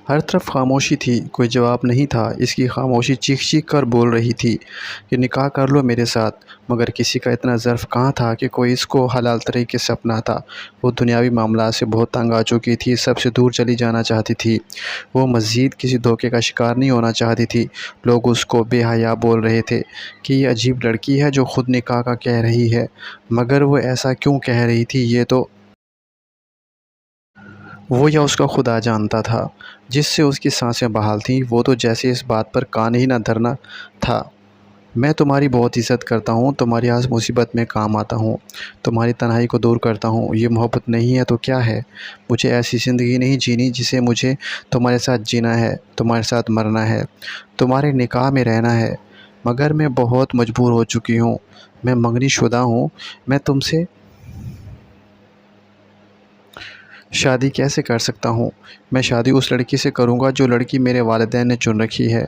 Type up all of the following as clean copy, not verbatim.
ہر طرف خاموشی تھی، کوئی جواب نہیں تھا۔ اس کی خاموشی چیخ چیخ کر بول رہی تھی کہ نکاح کر لو میرے ساتھ، مگر کسی کا اتنا ظرف کہاں تھا کہ کوئی اس کو حلال طریقے سے اپناتا۔ وہ دنیاوی معاملات سے بہت تنگ آ چکی تھی، سب سے دور چلی جانا چاہتی تھی۔ وہ مزید کسی دھوکے کا شکار نہیں ہونا چاہتی تھی۔ لوگ اس کو بے حیا بول رہے تھے کہ یہ عجیب لڑکی ہے جو خود نکاح کا کہہ رہی ہے، مگر وہ ایسا کیوں کہہ رہی تھی یہ تو وہ یا اس کا خدا جانتا تھا۔ جس سے اس کی سانسیں بحال تھیں، وہ تو جیسے اس بات پر کان ہی نہ دھرنا تھا۔ میں تمہاری بہت عزت کرتا ہوں، تمہاری ہر مصیبت میں کام آتا ہوں، تمہاری تنہائی کو دور کرتا ہوں۔ یہ محبت نہیں ہے تو کیا ہے؟ مجھے ایسی زندگی نہیں جینی جسے مجھے تمہارے ساتھ جینا ہے، تمہارے ساتھ مرنا ہے، تمہارے نکاح میں رہنا ہے۔ مگر میں بہت مجبور ہو چکی ہوں، میں منگنی شدہ ہوں، میں تم سے شادی کیسے کر سکتا ہوں؟ میں شادی اس لڑکی سے کروں گا جو لڑکی میرے والدین نے چن رکھی ہے۔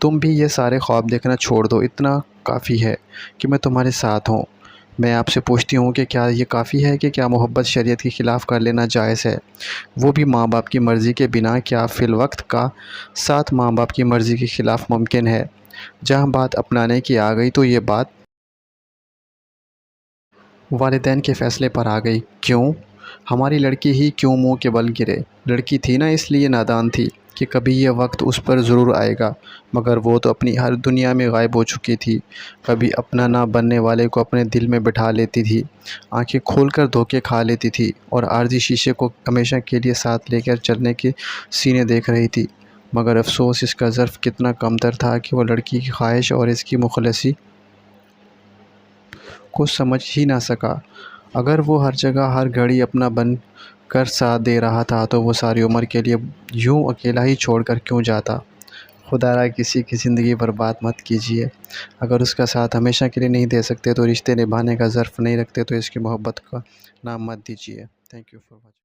تم بھی یہ سارے خواب دیکھنا چھوڑ دو، اتنا کافی ہے کہ میں تمہارے ساتھ ہوں۔ میں آپ سے پوچھتی ہوں کہ کیا یہ کافی ہے کہ کیا محبت شریعت کے خلاف کر لینا جائز ہے؟ وہ بھی ماں باپ کی مرضی کے بنا؟ کیا فی الوقت کا ساتھ ماں باپ کی مرضی کے خلاف ممکن ہے؟ جہاں بات اپنانے کی آ گئی تو یہ بات والدین کے فیصلے پر آ گئی۔ کیوں؟ ہماری لڑکی ہی کیوں منہ کے بل گرے؟ لڑکی تھی نا، اس لیے نادان تھی کہ کبھی یہ وقت اس پر ضرور آئے گا، مگر وہ تو اپنی ہر دنیا میں غائب ہو چکی تھی۔ کبھی اپنا نہ بننے والے کو اپنے دل میں بٹھا لیتی تھی، آنکھیں کھول کر دھوکے کھا لیتی تھی، اور عارضی شیشے کو ہمیشہ کے لیے ساتھ لے کر چلنے کے سینے دیکھ رہی تھی۔ مگر افسوس، اس کا ظرف کتنا کمتر تھا کہ وہ لڑکی کی خواہش اور اس کی مخلصی کو سمجھ ہی نہ سکا۔ اگر وہ ہر جگہ ہر گھڑی اپنا بن کر ساتھ دے رہا تھا تو وہ ساری عمر کے لیے یوں اکیلا ہی چھوڑ کر کیوں جاتا؟ خدا را کسی کی زندگی برباد مت کیجیے۔ اگر اس کا ساتھ ہمیشہ کے لیے نہیں دے سکتے تو رشتے نبھانے کا ظرف نہیں رکھتے تو اس کی محبت کا نام مت دیجیے۔ Thank you for watching.